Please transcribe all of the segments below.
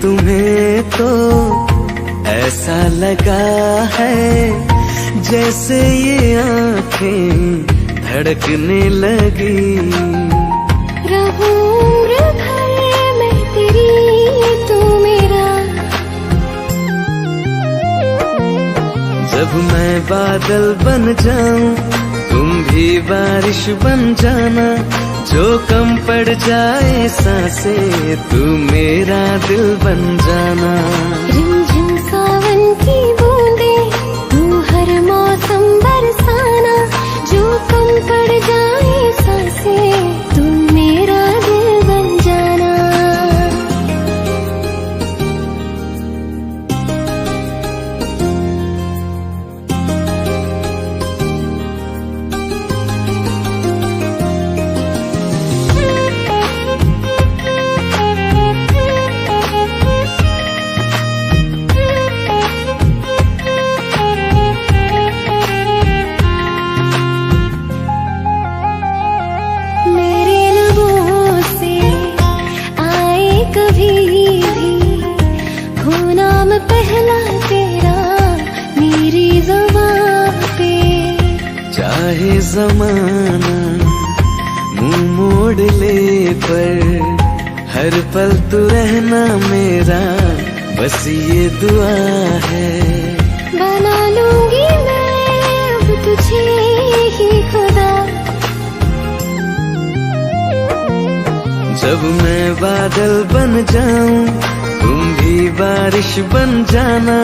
तुम्हें तो ऐसा लगा है जैसे ये आंखें धड़कने लगी। रहूं उम्र भर मैं तेरी तू मेरा। जब मैं बादल बन जाऊं तुम भी बारिश बन जाना, जो कम पड़ जाए सांसें तू मेरा दिल बन जाना। रिमझिम सावन की बूंदें तू हर मौसम बरसाना, जो कम पड़ जाए सांसें तू मेरा दिल बन जाना। पहला तेरा मेरी ज़बान पे, चाहे ज़माना मुंह मोड़ ले पर हर पल तू रहना मेरा, बस ये दुआ है। बना लूंगी मैं अब तुझे ही खुदा। जब मैं बादल बन जाऊं तुम भी बारिश बन जाना,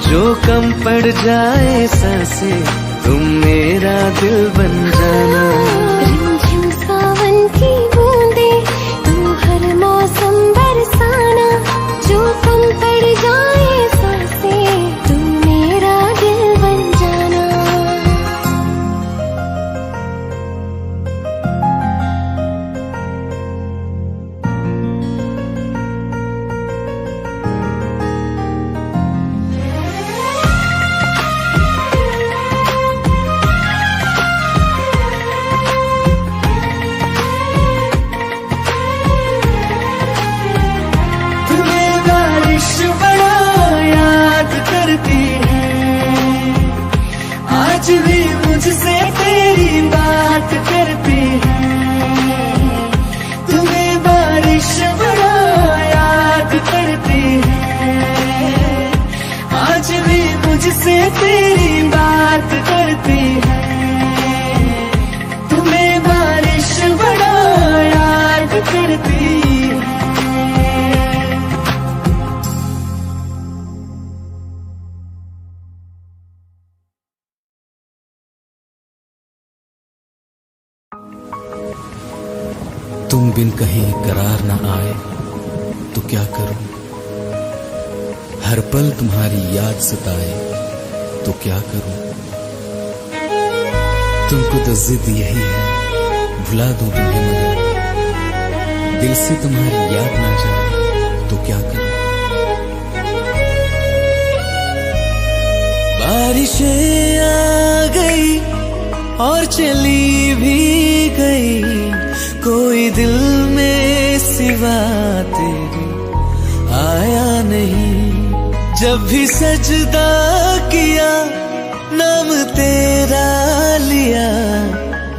जो कम पड़ जाए सांसें तुम मेरा दिल बन जाना। रिमझिम सावन की बूंदें तू हर मौसम बरसाना, जो कम पड़ जाए सांसें तुम मेरा दिल बन जाना। आज भी मुझसे तेरी बात करती है, तुम्हें बारिश बड़ा याद करती है। आज भी मुझसे तेरी बात करती है, तुम्हें बारिश बड़ा याद करती है। तुम बिन कहीं करार न आए तो क्या करूं, हर पल तुम्हारी याद सताए तो क्या करूं। तुमको तो जिद यही है भुला दूं तुम्हें, मगर दिल से तुम्हारी याद ना जाए तो क्या करूं। बारिशें आ गई और चली भी गई, कोई दिल में सिवा तेरे आया नहीं। जब भी सजदा किया नाम तेरा लिया,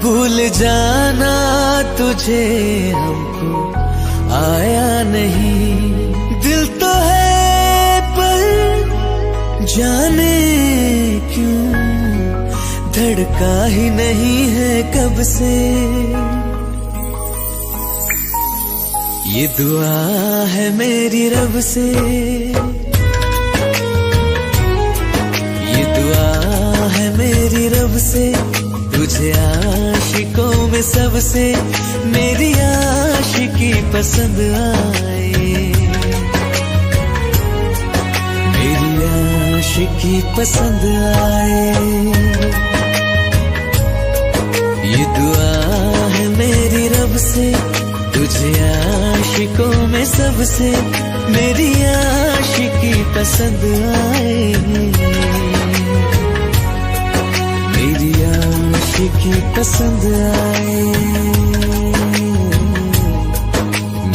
भूल जाना तुझे हमको आया नहीं। दिल तो है पर जाने क्यों धड़का ही नहीं है कब से। ये दुआ है मेरी रब से, ये दुआ है मेरी रब से, तुझे आशिकों में सबसे मेरी आशिकी पसंद आए, मेरी आशिकी पसंद आए। ये दुआ है मेरी रब से, तुझे आशिकों में सबसे मेरी आशिकी पसंद आए, मेरी आशिकी पसंद आए,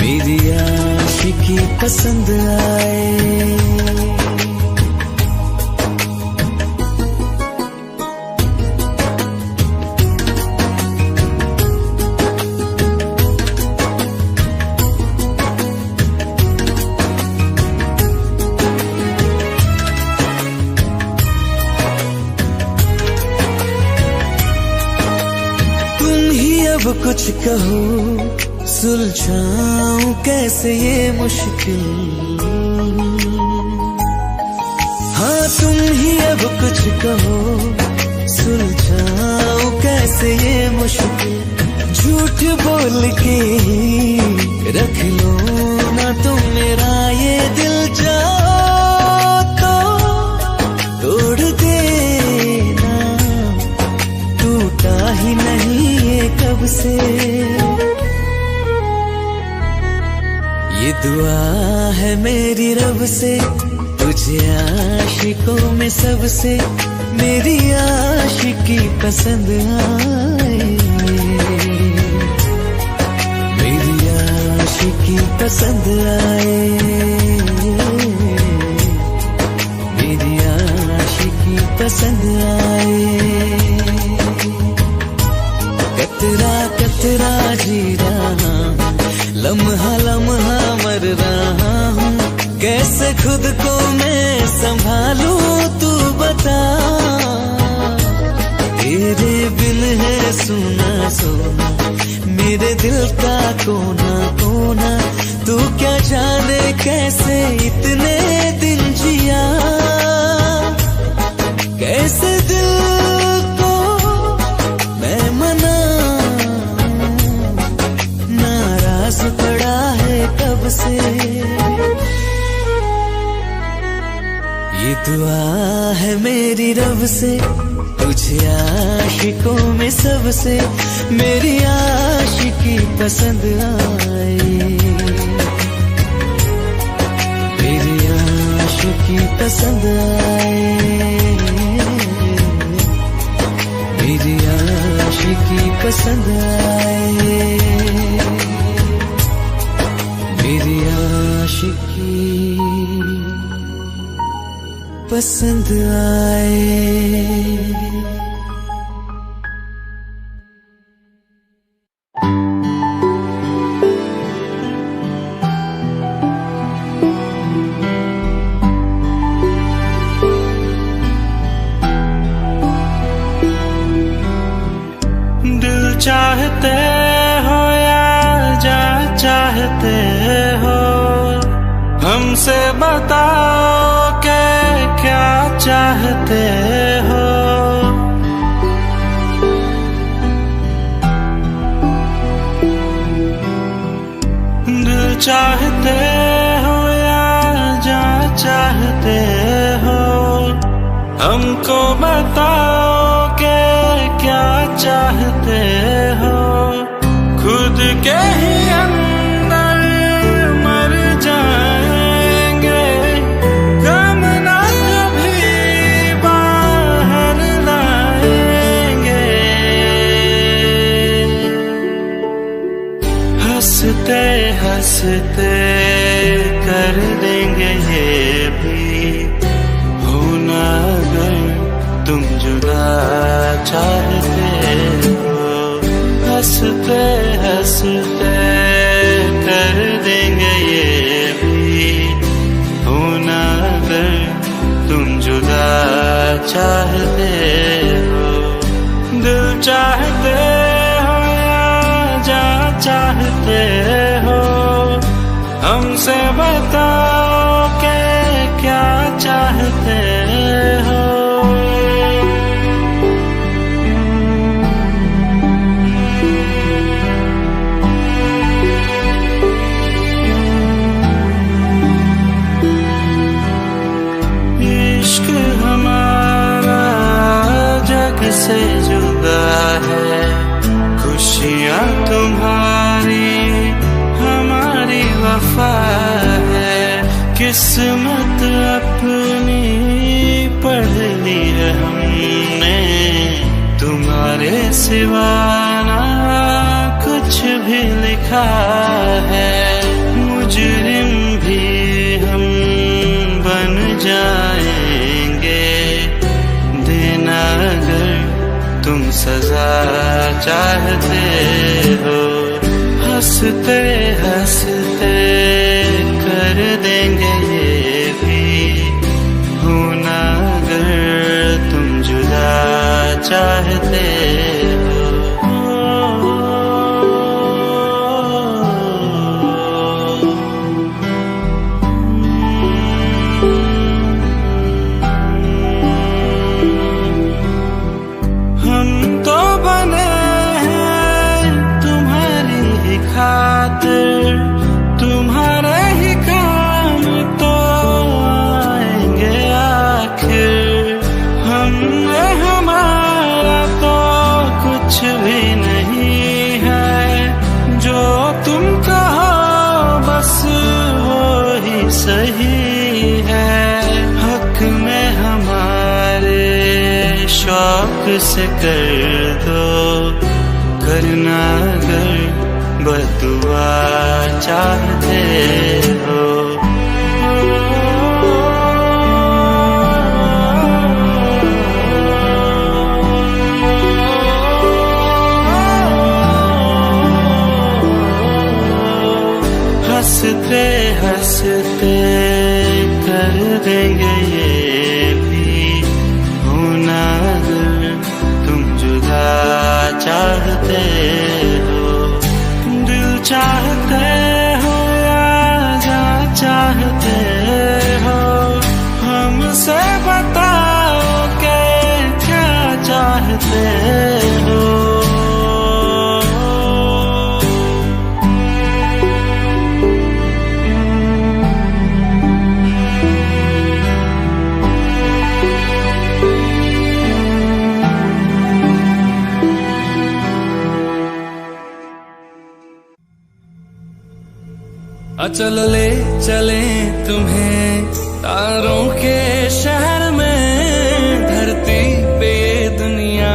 मेरी आशिकी पसंद आए। अब कुछ कहो, सुलझाऊं कैसे ये मुश्किल। हाँ तुम ही अब कुछ कहो, सुलझाऊं कैसे ये मुश्किल। झूठ बोल के ही रख लो ना तुम मेरा ये दिल, जाओ तो तोड़ देना, टूटा ही नहीं कब से। ये दुआ है मेरी रब से, तुझे आशिकों में सबसे मेरी आशिकी पसंद आए। मेरी आशिकी पसंद आए, मेरी आशिकी पसंद आए। कतरा कतरा जी रहा हूँ, लम्हा लम्हा मर रहा हूँ, कैसे खुद को मैं संभालूं तू बता। तेरे बिन है सुना सोना मेरे दिल का कोना कोना, तू क्या जाने कैसे इतने दिन जिया, कैसे दिल को मैं मना, नाराज पड़ा है कब से। ये दुआ है मेरी रब से, तुझे आशिकों में सबसे मेरी आशिकी पसंद आए। मेरी आशिकी पसंद आए, मेरी आशिकी पसंद आए, मेरी आशिकी पसंद आए। दिल चाहते हो या जा चाहते हो, हमसे बताओ के क्या चाहते हो। दिल चाहते हो या जा चाहते हो, हमको बताओ के क्या चाहते हो। खुद के ही अंदर मर जाएंगे, गम ना कभी बाहर लाएंगे। हंसते हंसते कर देंगे ये भी, होना अगर तुम जुदा चाहते हो। हंसते हंसते कर देंगे ये भी, होना अगर तुम जुदा चाहते हो। दिल चाहते हो या जा चाहते हो, हमसे बताओ के क्या चाहते हो। इश्क हमारा जग से जुदा है, खुशियाँ तुम्हारी हमारी वफा है। किस्मत अपनी पढ़ ली है हमने, तुम्हारे सिवा ना कुछ भी लिखा है। मुजरिम भी सजा चाहते हो। हंसते हंसते कर देंगे ये भी, होना अगर तुम जुदा चाहते हो। हम तो बने हैं तुम्हारी ही खातिर, तुम्हारे ही काम तो आएंगे आखिर। हमने हमारा तो कुछ भी नहीं है, जो तुम कहो बस वो ही सही है। हक में हमारे शौक से कर दो, करना अगर बदुआ चाहते हो। हंसते हंसते कर देंगे ये भी, होना अगर तुम जुदा चाहते हो। दिल चाहते हो या जा चाहते हो, हमसे बताओ के क्या चाहते हो। चल ले चले तुम्हें तारों के शहर में, धरती पे ये दुनिया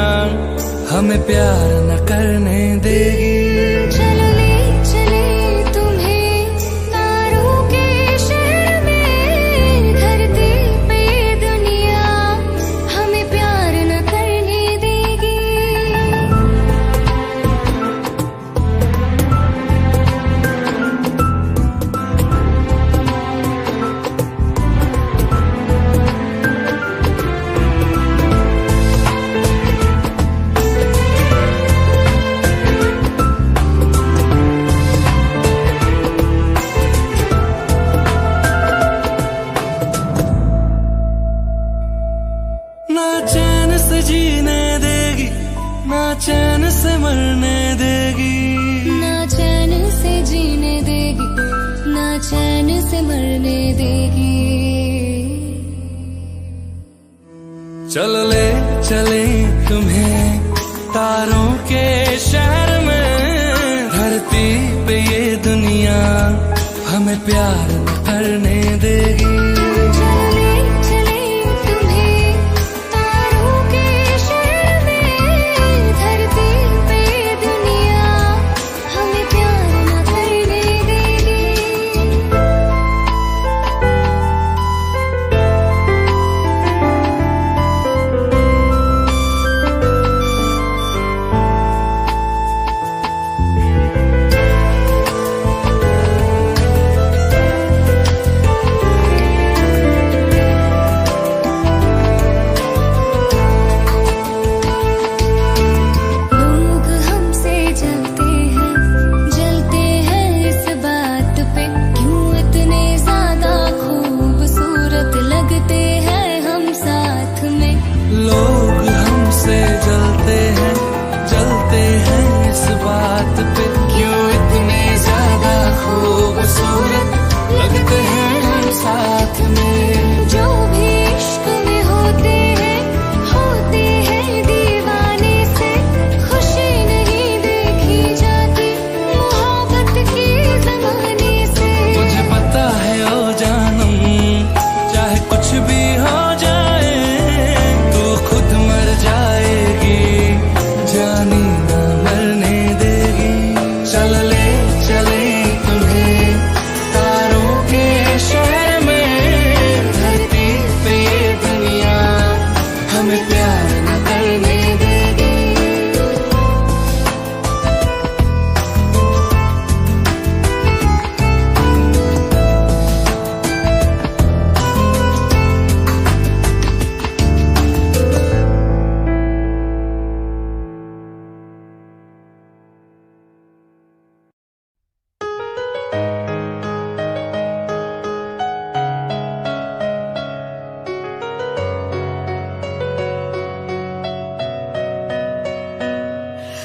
हमें प्यार न करने देगी। चलो ले चले तुम्हें तारों के शहर में, धरती पे दुनिया हमें प्यार न करने देगी। ना चैन से जीने देगी, ना चैन से मरने देगी। ना चैन से जीने देगी, ना चैन से मरने देगी। चल ले चले तुम्हें तारों के शहर में, धरती पे ये दुनिया हमें प्यार न करने देगी। चलो ले चले तुम्हें तारों के शहर में, धरती पे दुनिया हमें प्यार न करने देगी।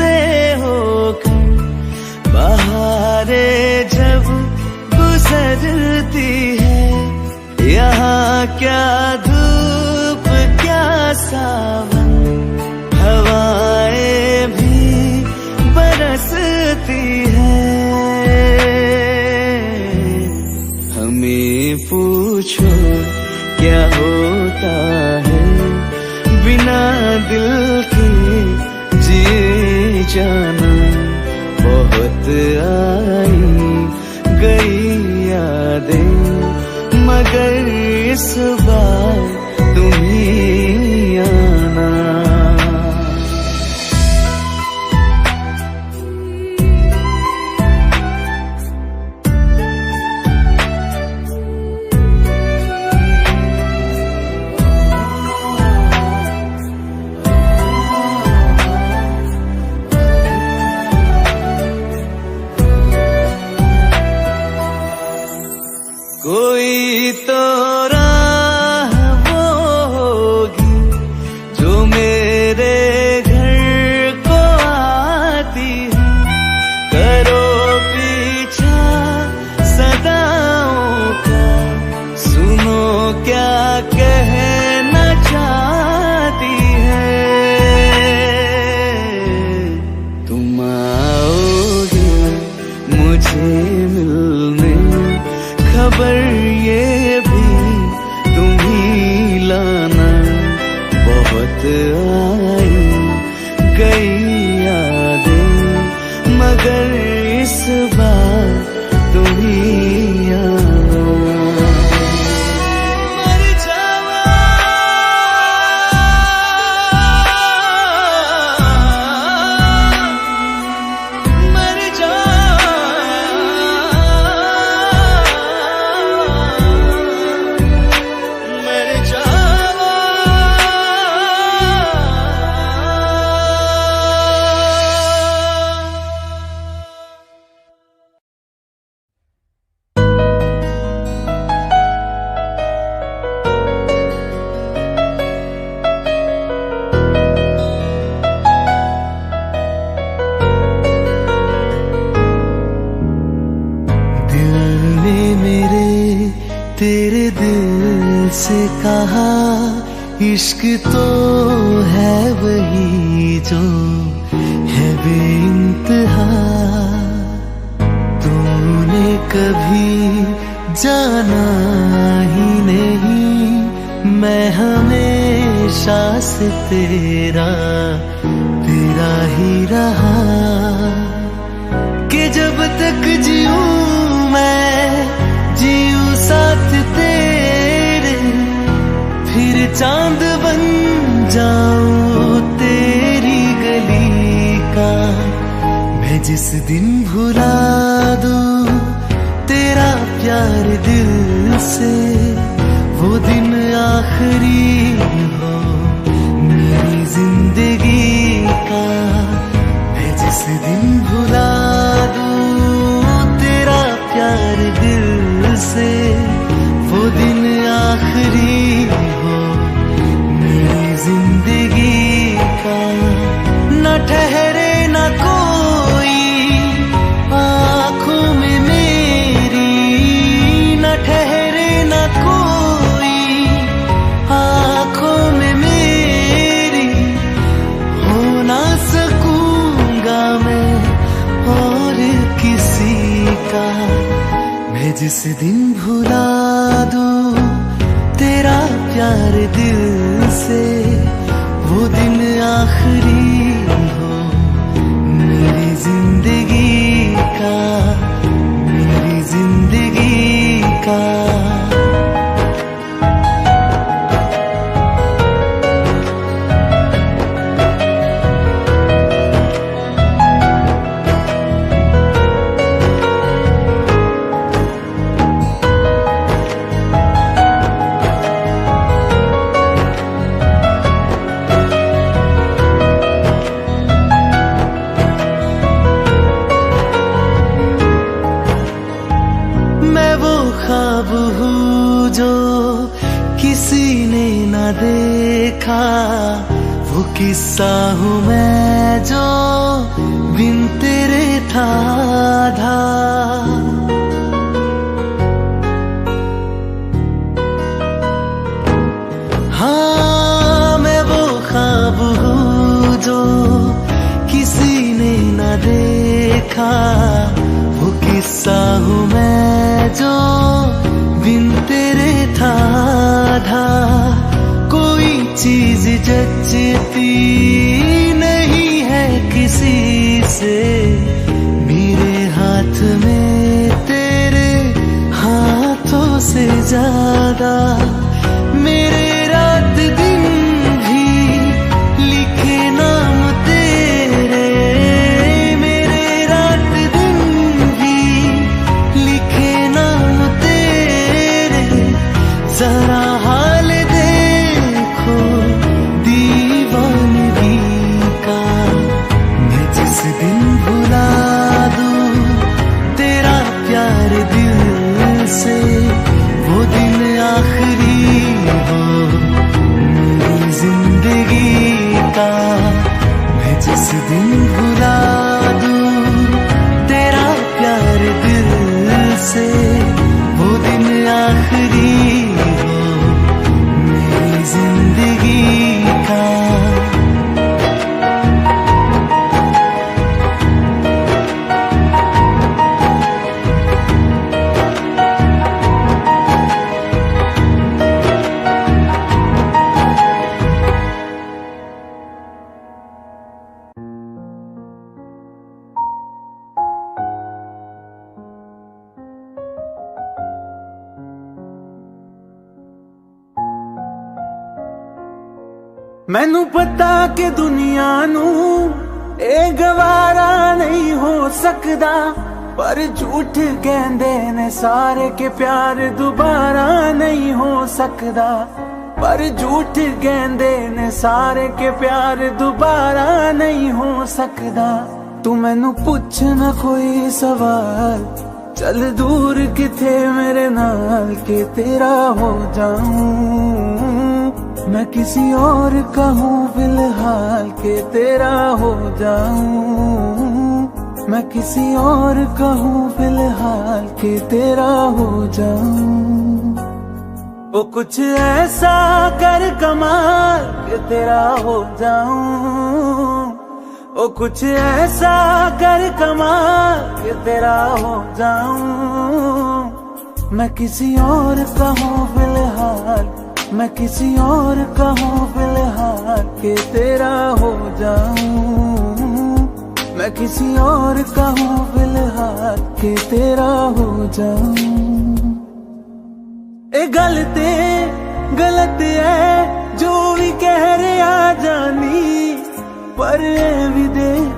से होकर बहारें जब गुजरती है, यहाँ क्या धूप क्या सावन, हवाएं भी बरसती है। हमें पूछो क्या होता है बिना दिल के जिए जाना। बहुत आई गई यादें मगर इस बार तुम ही आना। कोई तो राह वो होगी जो मेरे घर को आती है, करो पीछा सदाओं का, सुनो क्या कहना चाहती है। तुम आओगे मुझे मिलने, खबर ये भी तुम ही लाना। बहुत आई गई यादें मगर इस बार तुम ही आना। मर जावा मर जा तेरे दिल से कहा इश्क तो है वही जो है बेइंतहा। तूने कभी जाना ही नहीं, मैं हमेशा से तेरा ही रहा। कि जब तक जीऊं मैं जीऊं साथ तेरे, फिर चांद बन जाऊं तेरी गली का। मैं जिस दिन भुला दूं तेरा प्यार दिल से, वो दिन आखिरी हो मेरी जिंदगी का। मैं जिस दिन भुला दूं तेरा प्यार दिल से, वो दिन आखिरी हो मेरी जिंदगी का। न ठहरे न कोई आँखों में मेरी, न ठहरे न कोई आँखों में मेरी। हो ना सकूंगा मैं और किसी का। मैं जिस दिन भुला दूं तेरा प्यार दिल से, वो दिन आखिरी हो मेरी जिंदगी का, मेरी जिंदगी का। ख्वाब हूँ जो किसी ने न देखा, वो किस्सा हूँ मैं जो था आधा। हाँ मैं वो ख्वाब हूँ जो किसी ने न देखा, वो किस्सा हूँ मैं जो बिन तेरे था आधा। कोई चीज जचती नहीं है किसी से, मेरे हाथ में तेरे हाथों से ज्यादा। मेरे रात दिन भी लिखे नाम तेरे, मेरे रात दिन भी लिखे नाम तेरे। जरा हाल देखो दीवानगी का, मैं जिस दिन भुला दूं तेरा प्यार दिल से, वो दिन आखिरी हो मेरी जिंदगी का। मैं जिस दिन भुला दूं तेरा प्यार दिल से, वो दिन आखिरी हो मेरी जिंदगी का। मैनू पता कि दुनिया नू ए गवारा नहीं हो सकदा, पर झूठ कहंदे ने सारे के प्यार दोबारा नहीं हो सकदा। पर झूठ कहंदे ने सारे के प्यार दोबारा नहीं हो सकदा। तू मैनू पुछ ना कोई सवाल, चल दूर किथे मेरे नाल के तेरा हो जाऊं। मैं किसी और का हूँ फिलहाल के तेरा हो जाऊं। मैं किसी और का हूँ फिलहाल के तेरा हो जाऊं। वो कुछ ऐसा कर कमाल के तेरा हो जाऊं। वो कुछ ऐसा कर कमाल के तेरा हो जाऊं। मैं किसी और का हूँ फिलहाल, मैं किसी और का हूँ फिलहाल के तेरा हो जाऊं। मैं किसी और का हूँ फिलहाल के तेरा हो जाऊं। ए गलत है जो भी कह रहे आ जानी, पर ए भी देख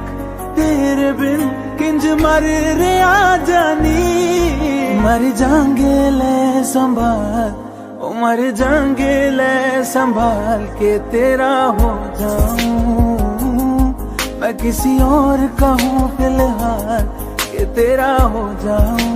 तेरे बिन किंज मर रहे आ जानी। मर जाएंगे ले संभाल, मर जाएंगे ले संभाल के तेरा हो जाऊं। मैं किसी और का हूँ फिलहाल के तेरा हो जाऊं।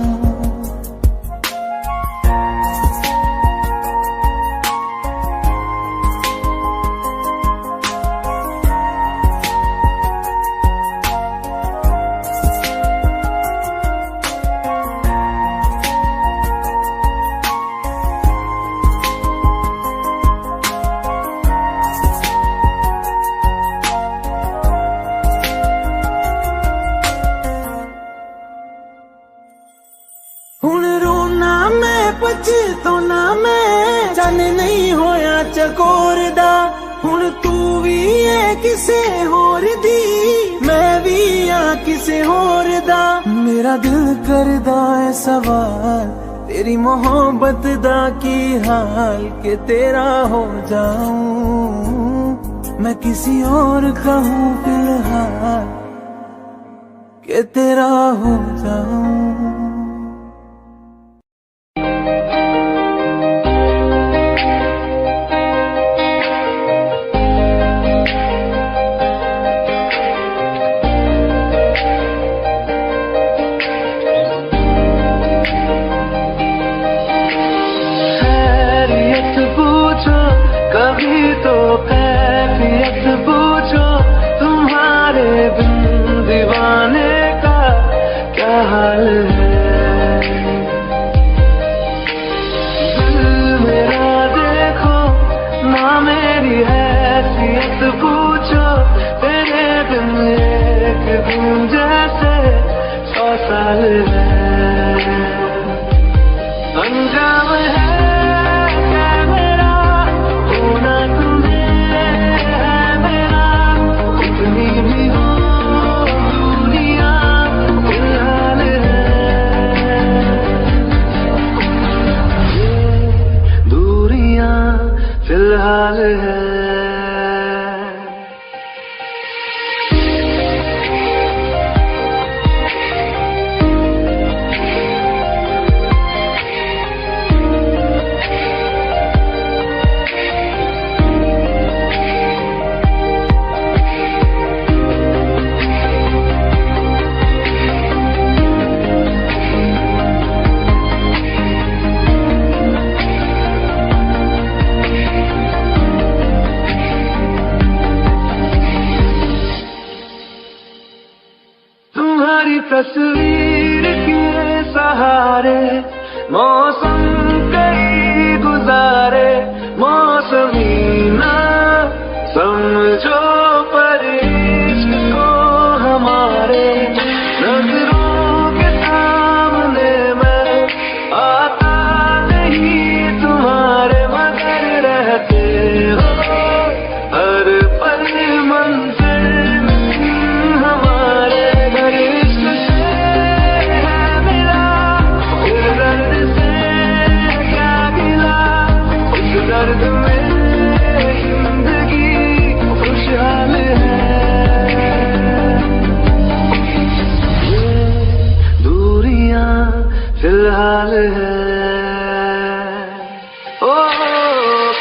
पछताना मैं जाने नहीं होया चकोर दा। हुण तू भी है किसे होर दी, मैं भी आ किसे होर दा। मेरा दिल करदा है सवाल, तेरी मोहब्बत दा की हाल के तेरा हो जाऊं। मैं किसी और का हूँ फिलहाल के तेरा हो जाऊं। कभी तो कैफियत पूछो, तुम्हारे बिन दीवाने का हाल है। दिल मेरा देखो ना मेरी हैसियत पूछो, तेरे बिन एक दिन जैसे 100 साल है। अंजाम है क्या मेरा होना तुम्हें है मेरा, इतनी भी हो दुनिया फिलहाल है। ये दूरियां फिलहाल है। तुम्हारी तस्वीर के सहारे मौसम कई गुजारे, मौसमी ना समझो पर इश्क को हमारे, नजरों के सामने मैं आता नहीं तुम्हारे, मगर रहते हो हर पल मंजिल हमारे। दर्द में जिंदगी खुशहाल है। ये दूरियां फिलहाल है। ओ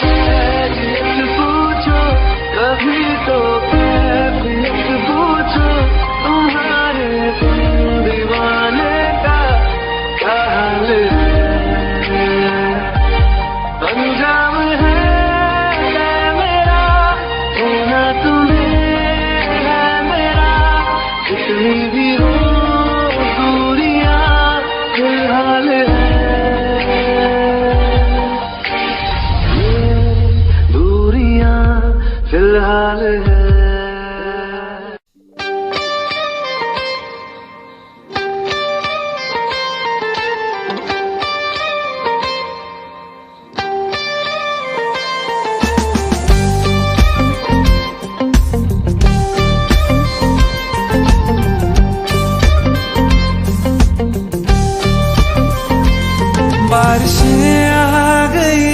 कैफियत पूछो कभी तो कैफियत पूछो, तुम्हारे दीवाने का क्या हाल है। अंजाम है मेरा होना तुम्हें है मेरा, इतनी भी हो दूरियां फिलहाल है। ये दूरियां फिलहाल है। बारिशें आ गई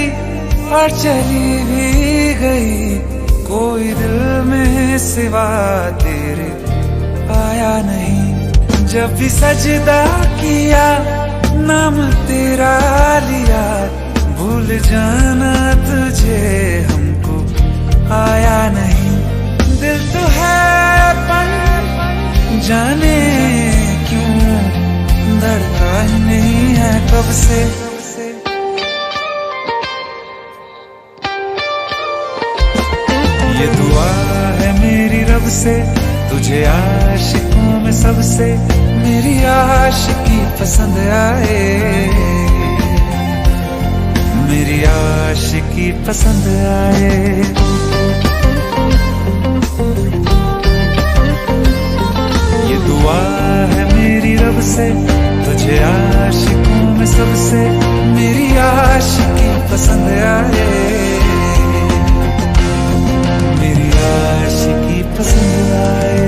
और चली भी गई, कोई दिल में सिवा तेरे आया नहीं। जब भी सजदा किया नाम तेरा लिया, भूल जाना तुझे हमको आया नहीं। दिल तो है पर जाने क्यों धड़का नहीं है कब से। ये दुआ है मेरी रब से, तुझे आशिकों में सबसे मेरी आशिकी पसंद आए, मेरी आशिकी पसंद आए। ये दुआ है मेरी रब से, तुझे आशिकों में सबसे मेरी आशिकी पसंद आए, मेरी आशिकी पसंद आए।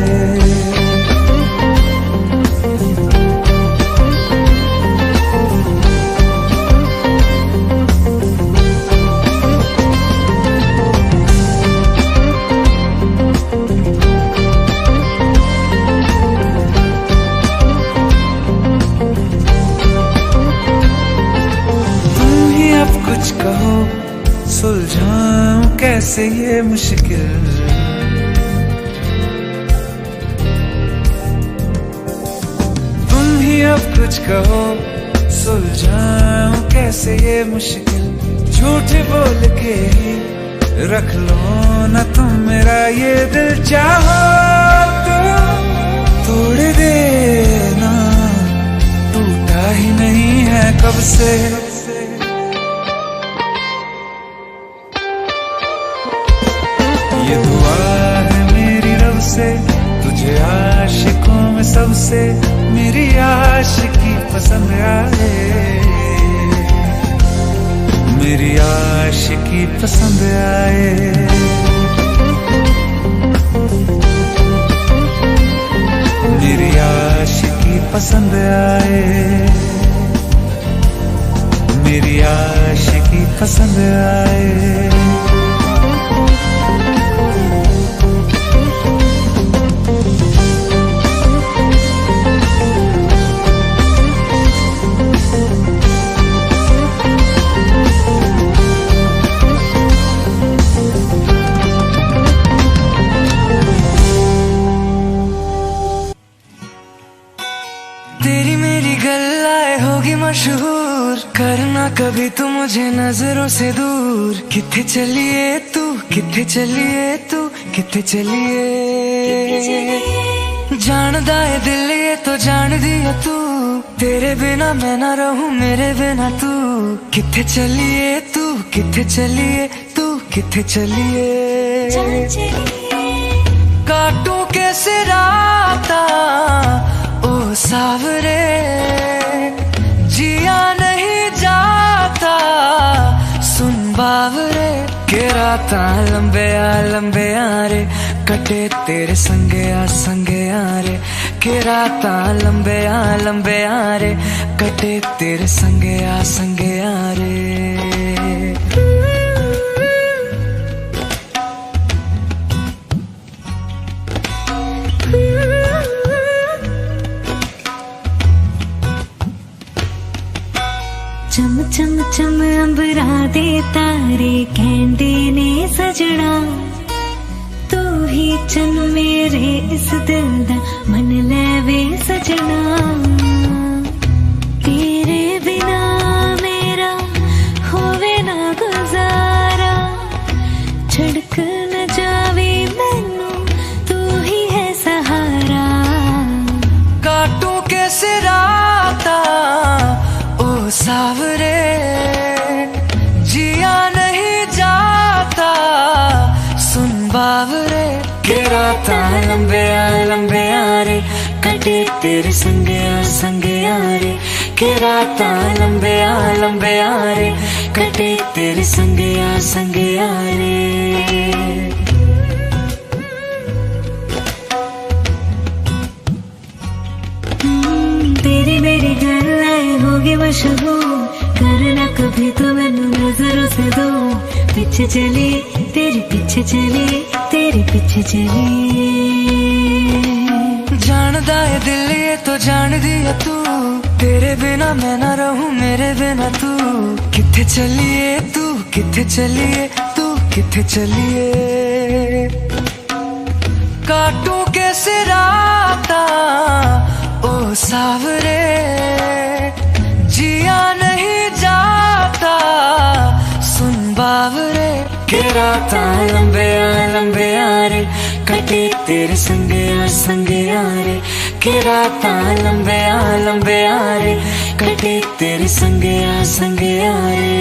कुछ कहो सुलझाऊं कैसे ये मुश्किल, तुम ही अब कुछ कहो सुलझाऊं कैसे ये मुश्किल। झूठ बोल के ही रख लो न तुम मेरा ये दिल, चाहो तो तोड़ देना से। ये दुआ है मेरी रब से, तुझे आशिकों में सबसे मेरी आशिकी पसंद आए, मेरी आशिकी पसंद आए। मेरी आशिकी पसंद आए, मेरी आशिकी पसंद आए। तेरी मेरी गल्लाए होगी मशहूर, करना कभी तू मुझे नजरों से दूर। किथे चलिए तू, किथे चलिए तू, किथे चलिए, जानदा है दिल ये तो जान दिया तू, तेरे बिना मैं ना रहूं मेरे बिना तू। किथे चलिए तू, किथे चलिए तू, किथे चलिए, काटूं कैसे राता ओ सावरे, जिया नहीं जाता सुन बावरे। के राता लंबे आ रे, कटे तेरे संगे आ रे। के राता लंबे आ रे, कटे तेरे संगे आ रे। चम चम चम अंबरा दे तारे कहंदे ने सजना, तू ही चन मेरे इस दिल दा मन लेवे सजना। तेरे बिना मेरा होवे ना गुजारा, छड़क न जावे मैनू तू ही है सहारा। काटूं कैसे राता ओ सावरे, जिया नहीं जाता सुन बावरे। के राता लंबे आ रे, कटे तेरे संगे आ रे। के राता लंबे आ रे, कटे तेरे संगे आ रे। तेरी मेरी गल्लाए होगी मशहूर, करना कभी तो मैनू नजरों से दूर। पीछे चली तेरे पीछे चली, तेरे पीछे चली, जानदा है दिल ये तो जान दिया तू, तेरे बिना मैं ना रहूं मेरे बिना तू। किथे चलिए तू, किथे चलिए तू, किथे चलिए, काटूं कैसे राता ओ सावरे, जिया नहीं जाता सुन बावरे। के राता लंबे आ रे, कटे तेरे संगे आ रे। के राता लंबे आ रे, कटे तेरे संगे आ रे।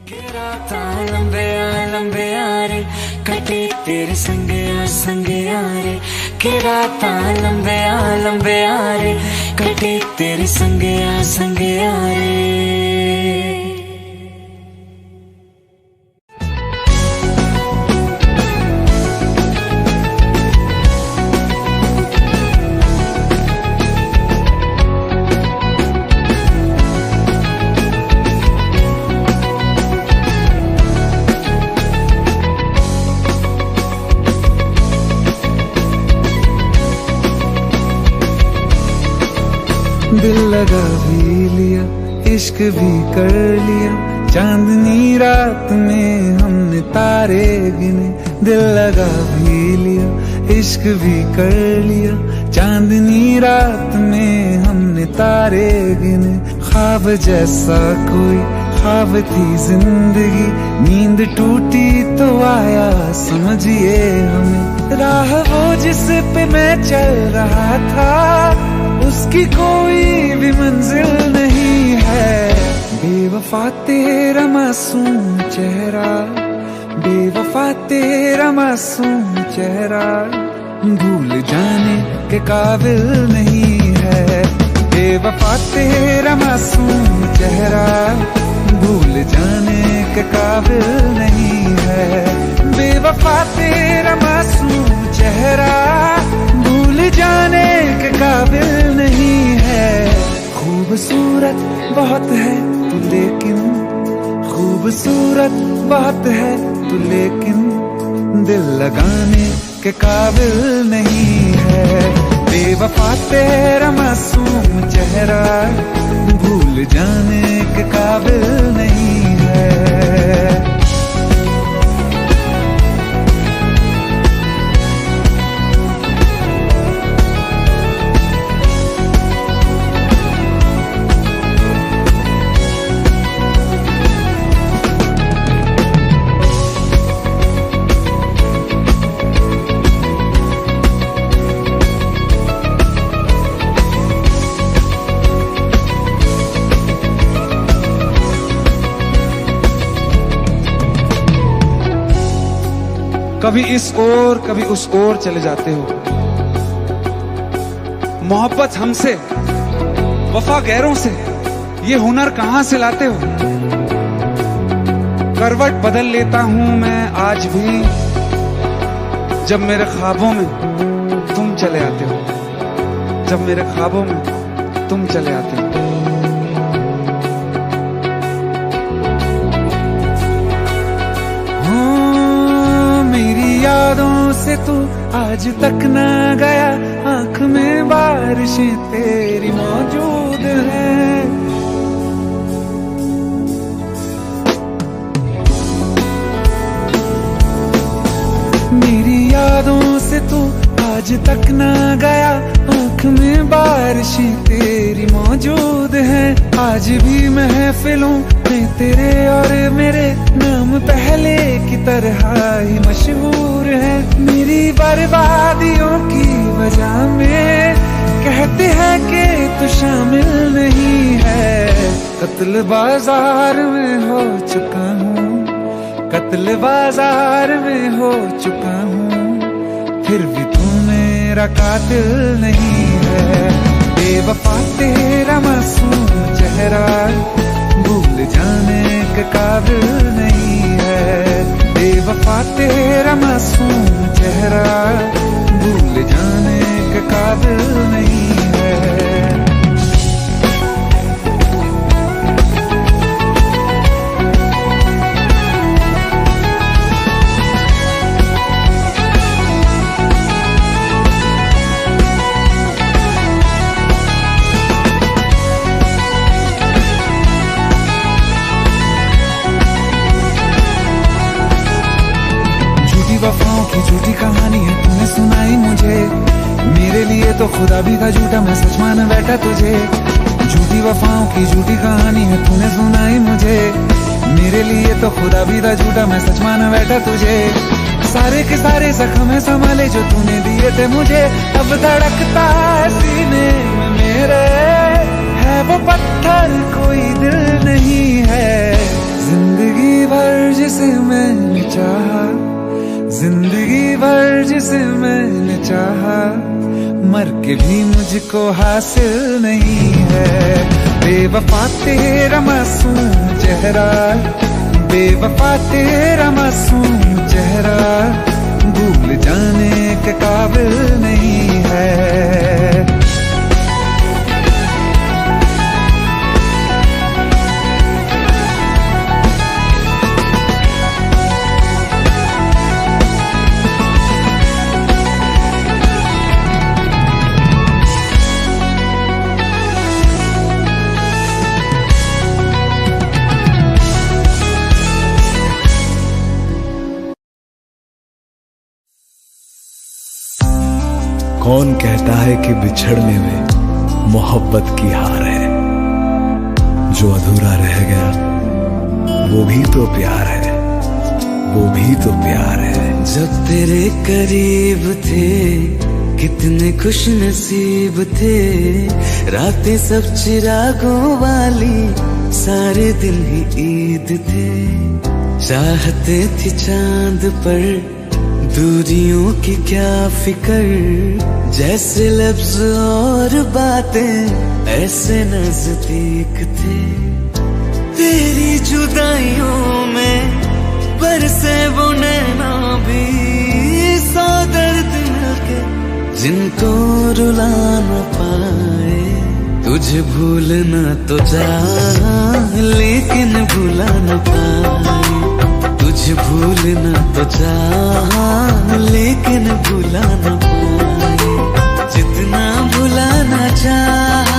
के राता लंबे आ रे, कटे तेरे संगे आ रे। के राता लंबे आ रे, कटे तेरे संगे आ रे। दिल लगा भी लिया, इश्क भी कर लिया, चांदनी रात में हमने तारे गिने। दिल लगा भी लिया, इश्क भी कर लिया, चांदनी रात में हमने तारे गिने। ख्वाब जैसा कोई ख्वाब थी जिंदगी, नींद टूटी तो आया समझिए हमें। राह वो जिस पे मैं चल रहा था, उसकी कोई भी मंजिल नहीं है। बेवफा तेरा मासूम चेहरा, बेवफा तेरा मासूम चेहरा भूल जाने के काबिल नहीं है। बेवफा तेरा मासूम चेहरा भूल जाने के काबिल नहीं है। बेवफा तेरा मासूम चेहरा भूल जाने के काबिल नहीं है। खूबसूरत बहुत है तू लेकिन, खूबसूरत बहुत है तू लेकिन दिल लगाने के काबिल नहीं है। बेवफा तेरा मासूम चेहरा भूल जाने के काबिल नहीं है। कभी इस ओर कभी उस ओर चले जाते हो। मोहब्बत हमसे, वफा गैरों से, ये हुनर कहां से लाते हो। करवट बदल लेता हूं मैं आज भी जब मेरे ख्वाबों में तुम चले आते हो, जब मेरे ख्वाबों में तुम चले आते हो। यादों से तू आज तक ना गया, आंख में बारिशें तेरी मौजूद हैं। मेरी यादों से तू आज तक ना गया, आंख में बारिशें तेरी मौजूद हैं। आज भी महफिलों में तेरे और मेरे नाम पहले की तरह ही मशहूर है। मेरी बर्बादियों की वजह में कहते हैं कि तू शामिल नहीं है। कत्ल बाजार में हो चुका हूँ, कत्ल बाजार में हो चुका हूँ, फिर भी तू मेरा कातिल नहीं है। बेवफा तेरा मासूम चेहरा भूल जाने के काबिल नहीं है। बेवफा तेरा मासूम चेहरा भूल जाने के काबिल नहीं है। वफाओं की झूठी कहानी है तूने सुनाई मुझे, मेरे लिए तो खुदा भी था झूठा, मैं सच मान बैठा तुझे। झूठी वफाओं की झूठी कहानी है तूने सुनाई मुझे, मेरे लिए तो खुदा भी था झूठा, मैं सच मान बैठा तुझे। सारे के सारे जख्म संभाले जो तूने दिए थे मुझे, अब धड़कता है सीने में मेरे, है वो पत्थर कोई दिल नहीं है। जिंदगी भर जिसे मैंने चाहा, जिंदगी भर जिसे मैंने चाहा, मर के भी मुझको हासिल नहीं है। बेवफा तेरा मासूम चेहरा, बेवफा तेरा मासूम चेहरा भूल जाने के काबिल नहीं है। कौन कहता है कि बिछड़ने में मोहब्बत की हार है, जो अधूरा रह गया वो भी तो प्यार है, वो भी तो प्यार है। जब तेरे करीब थे कितने खुश नसीब थे, रातें सब चिरागों वाली, सारे दिन ही ईद थे। चाहते थे चांद पर, दूरियों की क्या फिकर, जैसे लफ्ज और बातें ऐसे नजदीक थे। तेरी जुदाइयों में बरसे वो नैना भी, सौ दर्द मिलके जिनको रुला न पाए। तुझे भूलना तो चाह लेकिन भुला न पाए, तुझे भूलना तो चाह लेकिन भुला न पाए। जितना भुलाना चाह,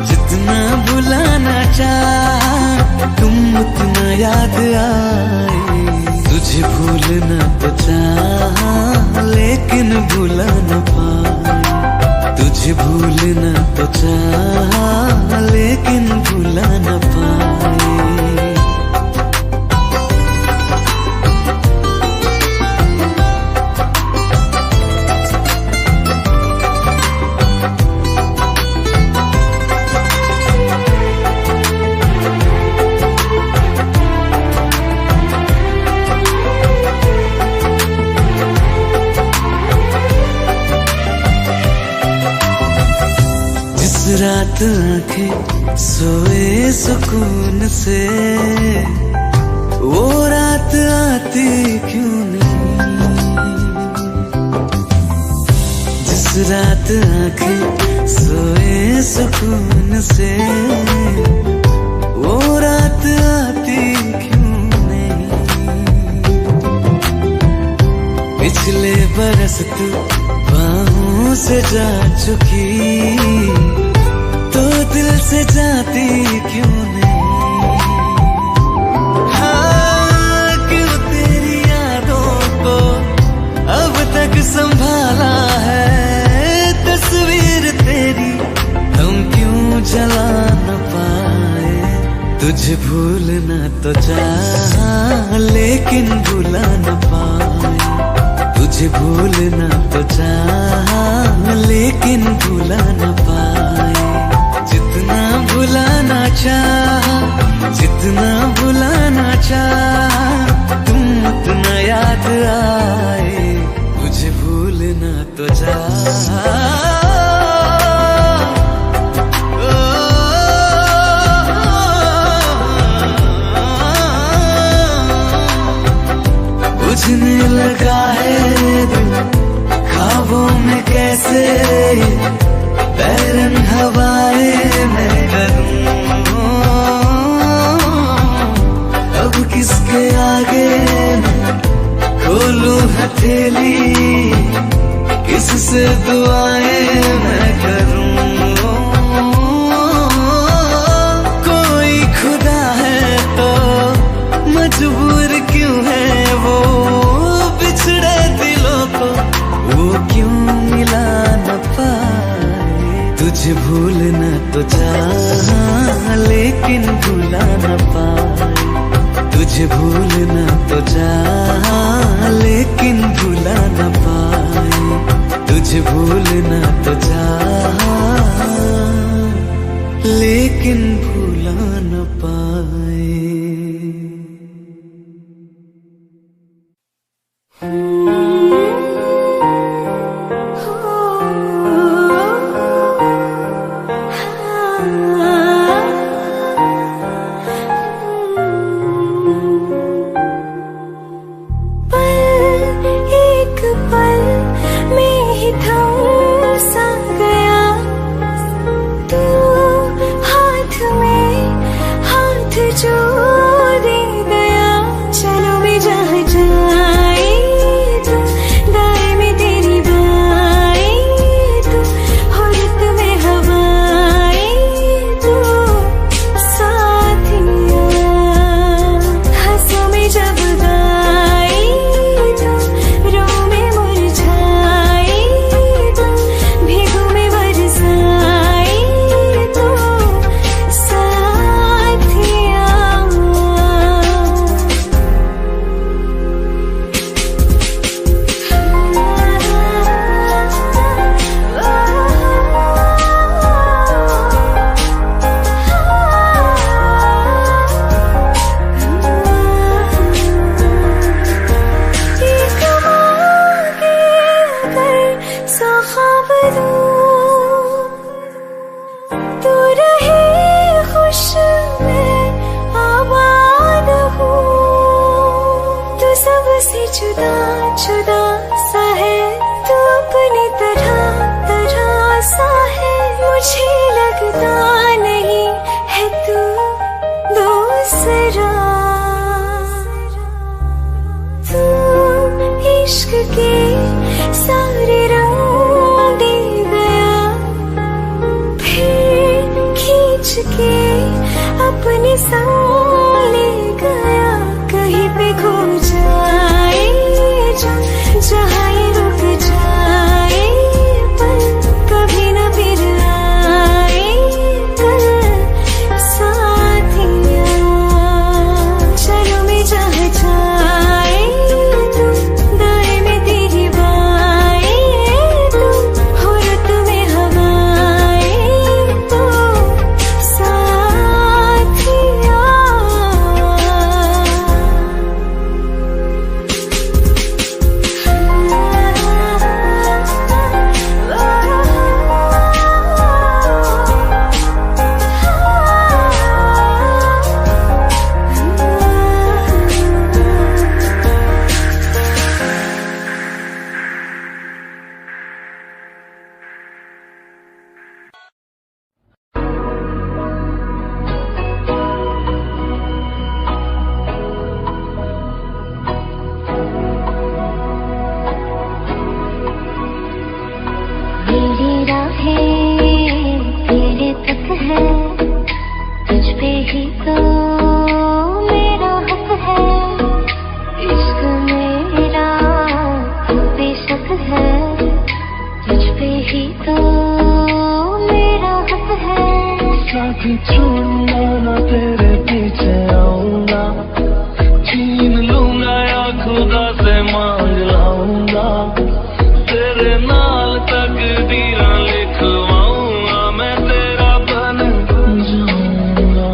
जितना भुलाना चाह, तुम उतना याद आए। तुझे भूलना तो चाह लेकिन भुला न पाए, तुझे भूलना तो चाह लेकिन भुला न पाए। रात आंखें सोए सुकून से, वो रात आती क्यों नहीं। जिस रात आंखें सोए सुकून से, वो रात आती क्यों नहीं। पिछले बरस तू बाहों से जा चुकी, तो दिल से जाती क्यों नहीं। हाँ, क्यों तेरी यादों को अब तक संभाला है, तस्वीर तेरी हम क्यों जला न पाए। तुझे भूलना तो चाह लेकिन भुला न पाए, तुझे भूलना तो चाह लेकिन भुला न पाए। जितना भुलाना चाह, जितना भुलाना चाह, तुम उतना याद आए। मुझे भूलना तो चाह, बुझने लगा है दिल ख्वाबों में कैसे, बैरन हवाएं मैं करूं। अब किसके आगे मैं खोलूं हथेली, किससे दुआएं मैं करूं। कोई खुदा है तो मजबूर क्यों है वो, बिछड़े दिलों को वो क्यों मिला न पाए। तुझे भूलना तो चाह लेकिन भुला न पाए, तुझे भूलना तो चाह लेकिन भुला न पाए। तुझे भूलना तो चाह लेकिन भुला न पाए। जो सा ख्वाब दूं, तू रहे खुश मैं आबाद हूँ। तू सबसे जुदा जुदा सा है, तू अपनी तरह तरह सा है। मुझे लगता नहीं है तू दूसरा। तू इश्क के सारे रंग दे गया, फिर खींच के अपने संग ले गया। कहीं पे खो जाए जहाँ ये रुक जाए, पर कभी न फिर आए कल साथिया। चलो मैं जहाँ जाए तू, दाएं में तेरी बाएं तू, हो रुत में हवाएं तू साथिया। मेरी राहें तेरे तक है, तुझ पे ही तो मेरा हक है। इश्क मेरा तू बेशक है, तुझ पे ही तो मेरा हक है। साथ छोड़ूंगा ना तेरे पीछे आऊंगा, छीन लूंगा या खुदा से मांग लाऊंगा। तेरे नाल तकदीरां लिखवाऊंगा, मैं तेरा बन जाऊंगा,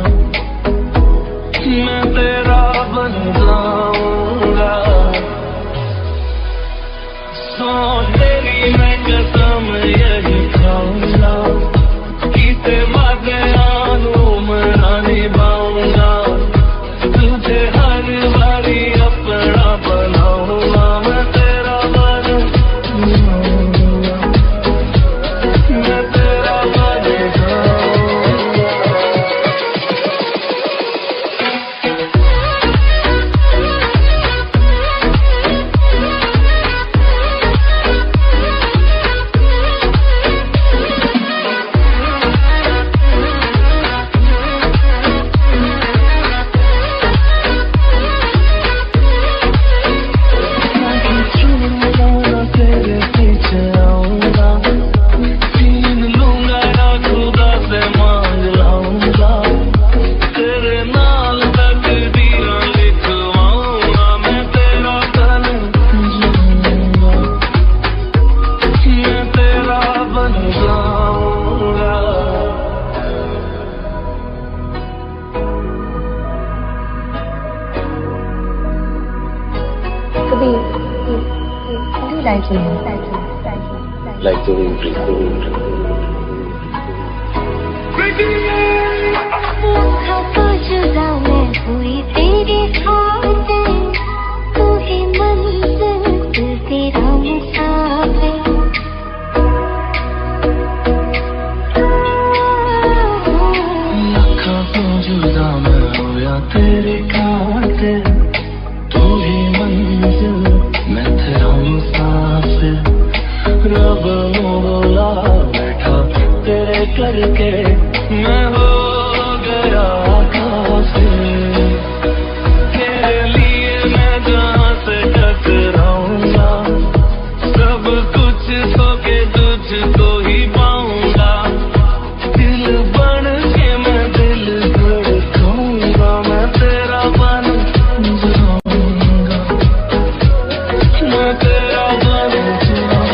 मैं तेरा बन जाऊंगा। सौ तेरी मैं कसम यही खाऊंगा, कीते वादे मना निभाऊंगा। तुझे हर बारी अपना बनाऊंगा, मैं तेरा बन जाऊंगा, मैं तेरा बन जाऊंगा। तेरे पीछे आऊंगा, छीन लूंगा या खुदा से मांग लाऊंगा। तेरे नाल तकदीरां लिखवाऊंगा, मैं तेरा बन जाऊंगा, मैं तेरा बन जाऊंगा। रखा तो जुदा मैं हुई तेरी खातिर, तू ही मंजिल तेरा मुसाफिर। लखा तो जुदा मैं होया तेरी खातिर, तू ही मंजिल मैं तेरा मुसाफिर। रब नू बोला बैठा तेरे करके, मैं हो गया काफिर। तेरे लिए मैं जहाँ से टकराऊंगा, सब कुछ सो के तुझको ही पाऊंगा। दिल बन के मैं दिल धड़काऊंगा, मैं तेरा बन जाऊंगा, मैं तेरा बन जाऊंगा।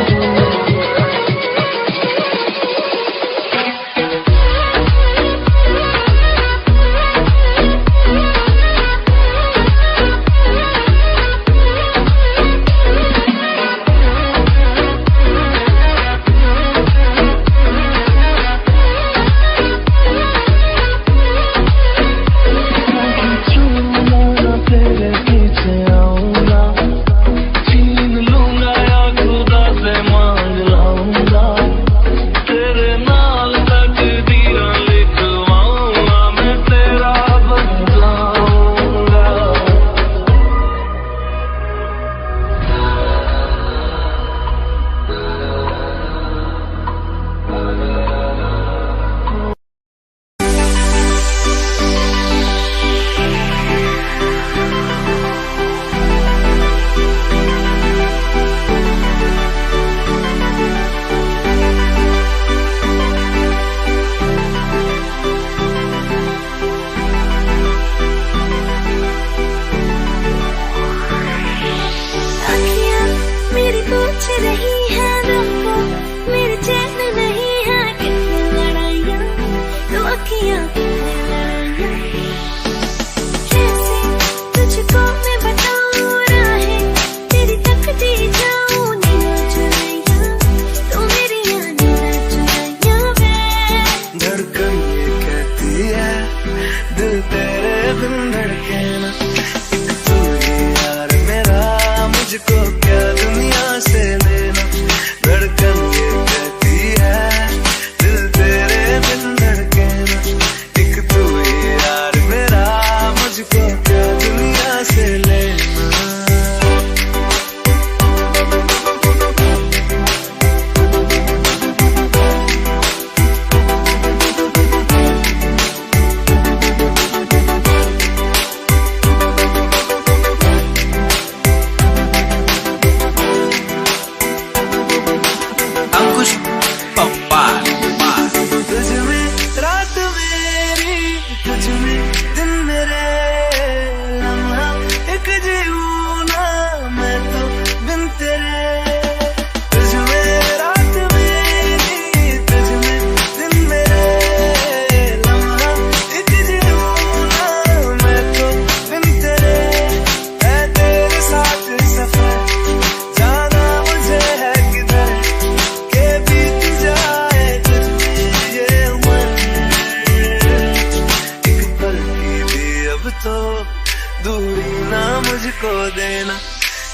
मुझको देना,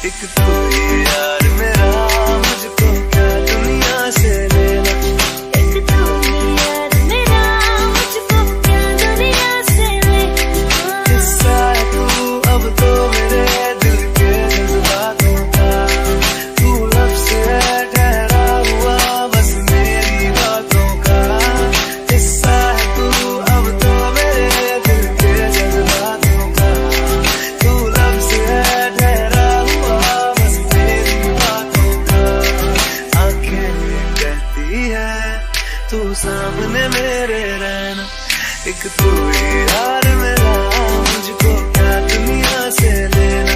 एक तू ही यार मेरा, मुझको क्या दुनिया से लेना। एक तू ही यार मेरा, मुझको क्या दुनिया से लेना। हिस्सा है तू अब तो मेरे दिल के जज्बातों का, तू लब से है ठहरा हुआ बस मेरी बातों का। हिस्सा है तू अब तो मेरे दिल के जज्बातों का, तू लब से है ठहरा हुआ बस मेरी बातों का। आंखें कहती है तू सामने मेरे रहना, एक तू ही यार मेरा, मुझको क्या दुनिया से लेना।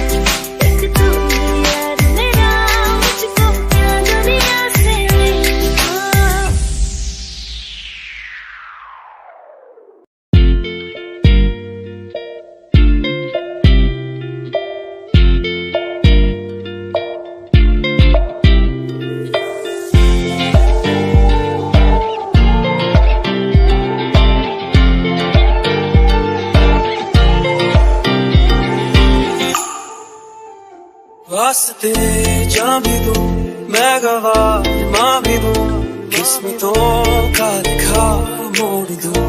एक तू ही यार मेरा, मुझको क्या दुनिया से लेना। वास्ते जा भी दूं मैं गवाह माँ भी दूं, किस्मतों का लिखा मोड़ दूं।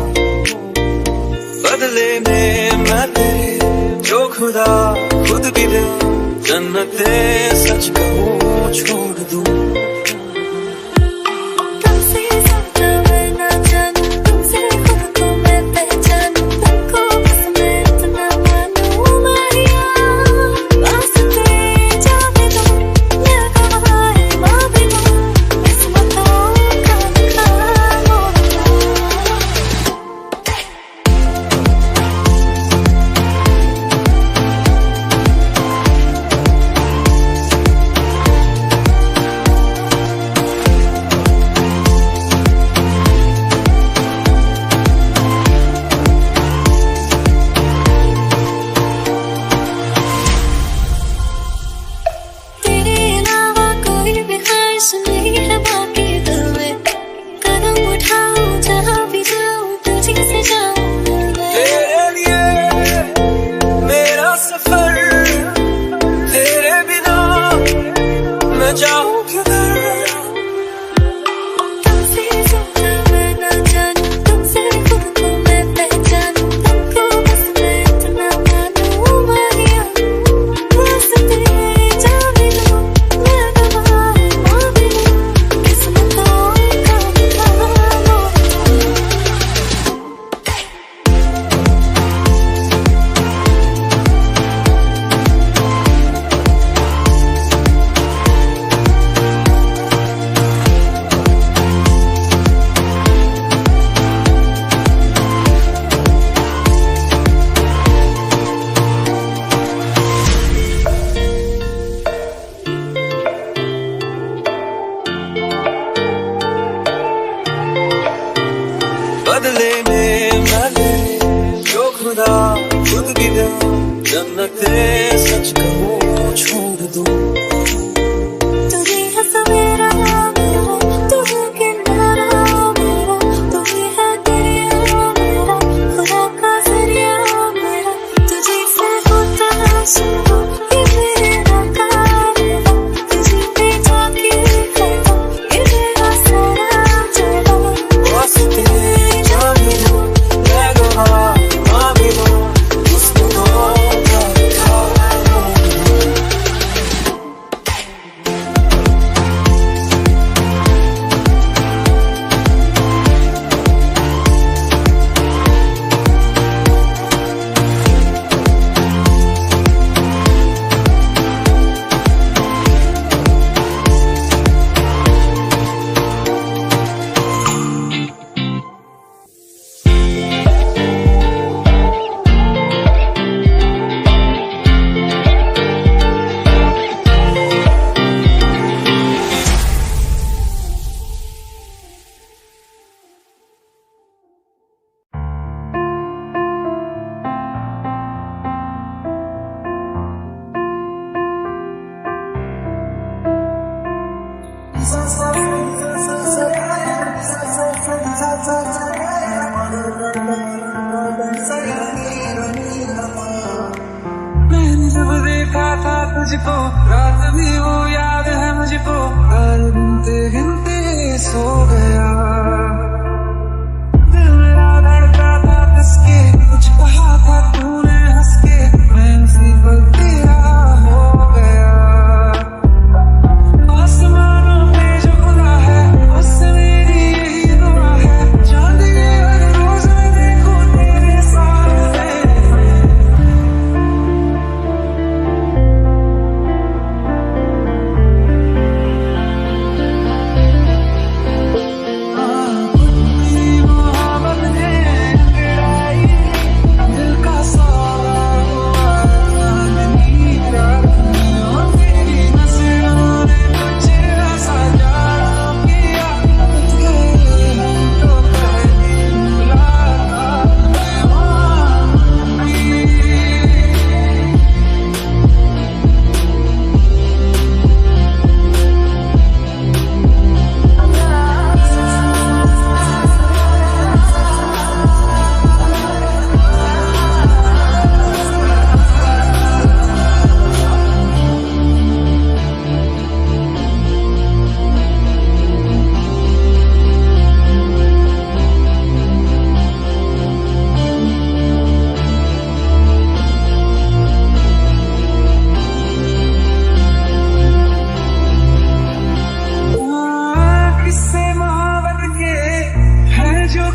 बदले में मैं तेरे जो खुदा खुद भी दे, जन्नते सच कहूँ छोड़ दूं। तुमसे सपना मैं ना जानूं, तुमसे खुद को मैं पहचानूं, तुमको बस मैं इतना मानूं माहिया। वास्ते जा भी दूं मैं गवाह माँ भी दूं, किस्मतों का लिखा मोड़ दूं। तेरे अलावा कोई भी ख्वाहिश नहीं है बाकी दिल में, कदम उठाऊं जहाँ भी जाऊं तुझी से जाऊं मैं। तेरे लिए मेरा सफर, तेरे बिना मैं जाऊं किधर। तुमसे सपना मैं ना जानूं, तुमसे खुद को मैं पहचानूं, तुमको बस मैं इतना मानूं माहिया। वास्ते जा भी दूं मैं गवाह माँ भी दूं, किस्मतों का लिखा मोड़ दूं। बदले में मैं तेरे जो खुदा खुद भी दे, जन्नते सच कहूँ छोड़ दूं। तू ही है सवेरा मेरा, तू है किनारा मेरा, तू ही है दरिया मेरा, खुदा का जरिया मेरा। तुझे से होता है शुरू ये मेरा कारवां, तुझे पे जाके खड़ा ये मेरा सारा जलवा। वास्ते जा भी दूं मैं गवाह माँ भी दूं, किस्मतों का लिखा मुझको, रात भी वो याद है मुझको, हर गिनते गिनते सो गया। दिल मेरा धड़का था कसके, कुछ कहा था तूने हंस के, मैं उसी पल तेरा हो गया। आसमानों में जो खुदा है उससे मेरी यही दुआ है, चांद ये हर रोज मैं देखूं तेरे सामने।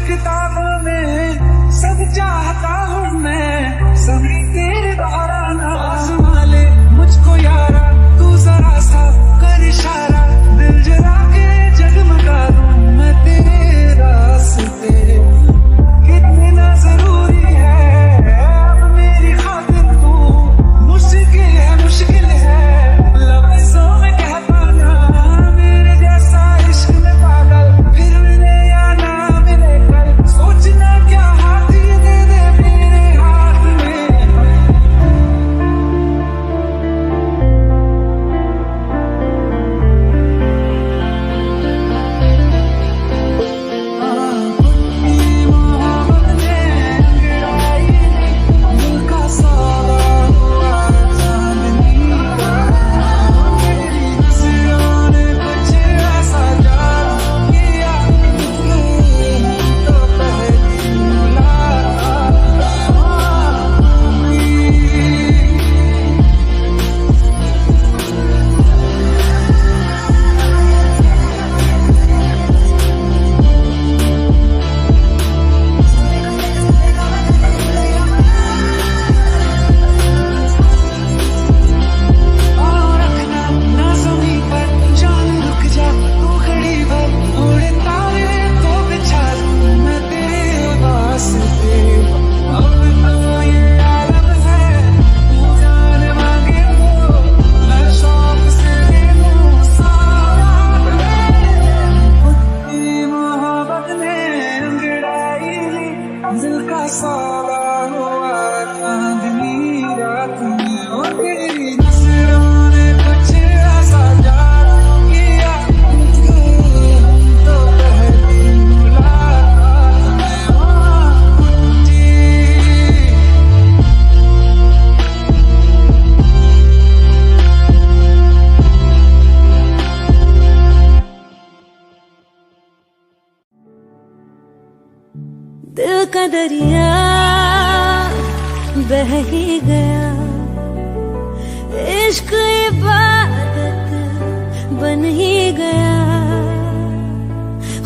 किताबों में सब चाहता हूँ मैं, सभी तेरे दौराना आज़मा ले मुझको यारा, तू जरा सा कर इशारा, दिल जला के जगमगा दूं मैं तेरे रास्ते। कितना जरूरी है अब मेरी खातिर तू, मुश्किल है लफ्ज़ों में कह पाना, मेरे जैसा इश्क में पागल फिर मिले या ना मिले कल, सोचना क्या हाथ ये दे दे मेरे हाथ में। मोहब्बत ने गिराई दिल का सौदा हुआ चांदनी का, तेरी नजरों ने कुछ ऐसा जादू किया, तो पहली मुलाकात हुई। और रखना ना ज़मीं पर जान रुक जा तू खड़ी भर, उड़े तारे तो बिछा दूं मैं तेरे वास्ते। अब तो ये आलम है तू जान मांगे तो मैं शौक से दे दूं सारा तेरी मोहब्बत ने अंगड़ाई ली, दिल का सौदा हुआ चांदनी रात में, और तेरी नजरों ने कुछ ऐसा जादू किया, तो पहली मुलाकात में जी। दिल का दरिया बह ही गया, इश्क इबादत बन ही गया,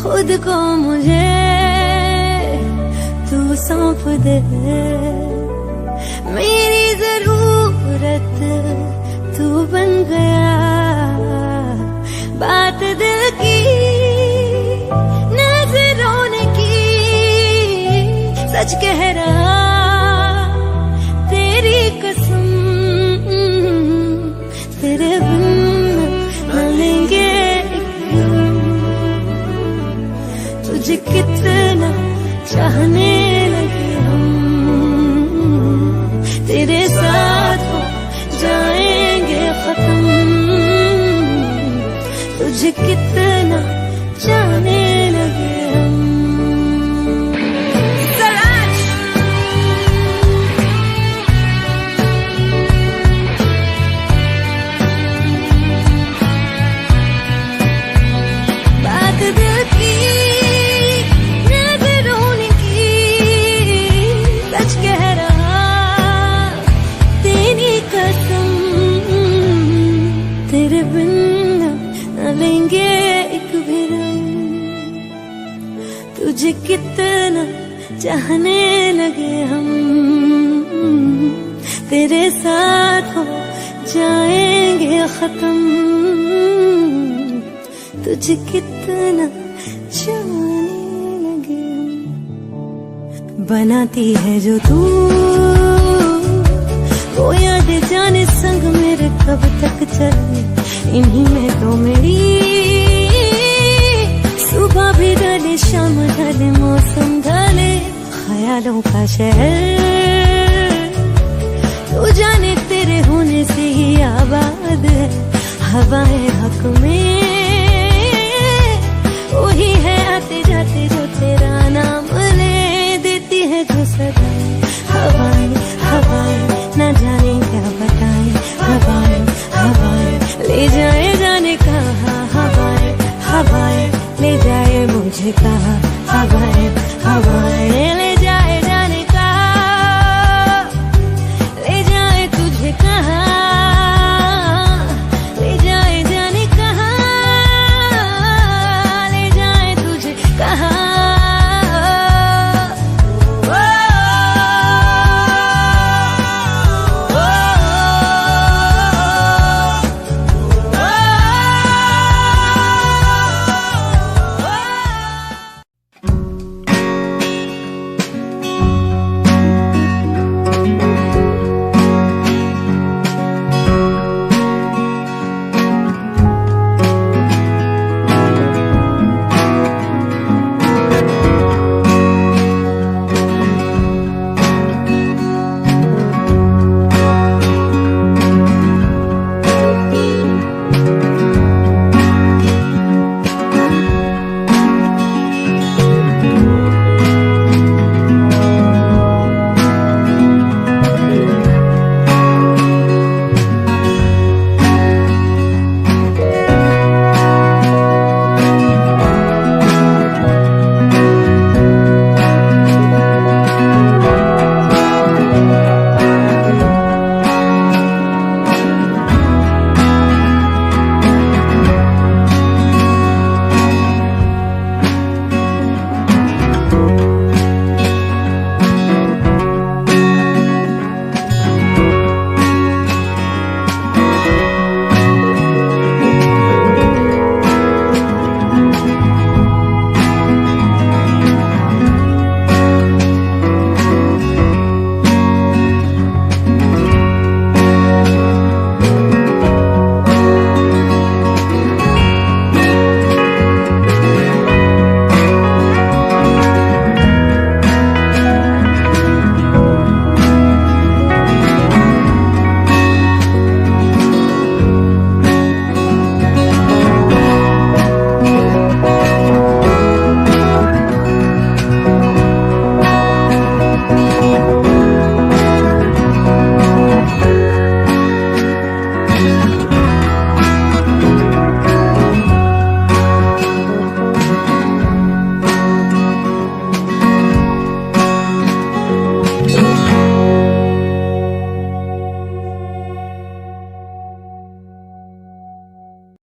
खुद को मुझे तू सौंप दे, मेरी जरूरत तू बन गया, बात दिल की नजरों ने की, सच कह रहा तेरी कसम, तेरे बिन न लेंगे एक दम, तुझे कितना चाहने लगे हम, तेरे साथ हो जाएंगे खत्म, तुझे कितना चाहने लगे हम। की नजरों की सच कह रहा तेरी कसम, तेरे बिन न लेंगे एक भी दम। तुझे कितना चाहने लगे हम, तेरे साथ हो जाएंगे खत्म। तुझे कितना जाने लगे हम। बनाती है जो तू वो याद जाने संग मेरे कब तक चले, इन्हीं में तो मेरी सुबह भी ढले शाम ढले मौसम ढले। ख्यालों का शहर तू जाने तेरे होने से ही आबाद है। हवाएं हक में वही है आते जाते जो तेरा नाम ले देती है जो सदाएं। हवाएं हवाएं न जाने क्या बताएं, हवाएं हवाएं ले जाए जाने कहा। हवाएं हवाएं ले जाए मुझे कहा, हवाएं हवाएं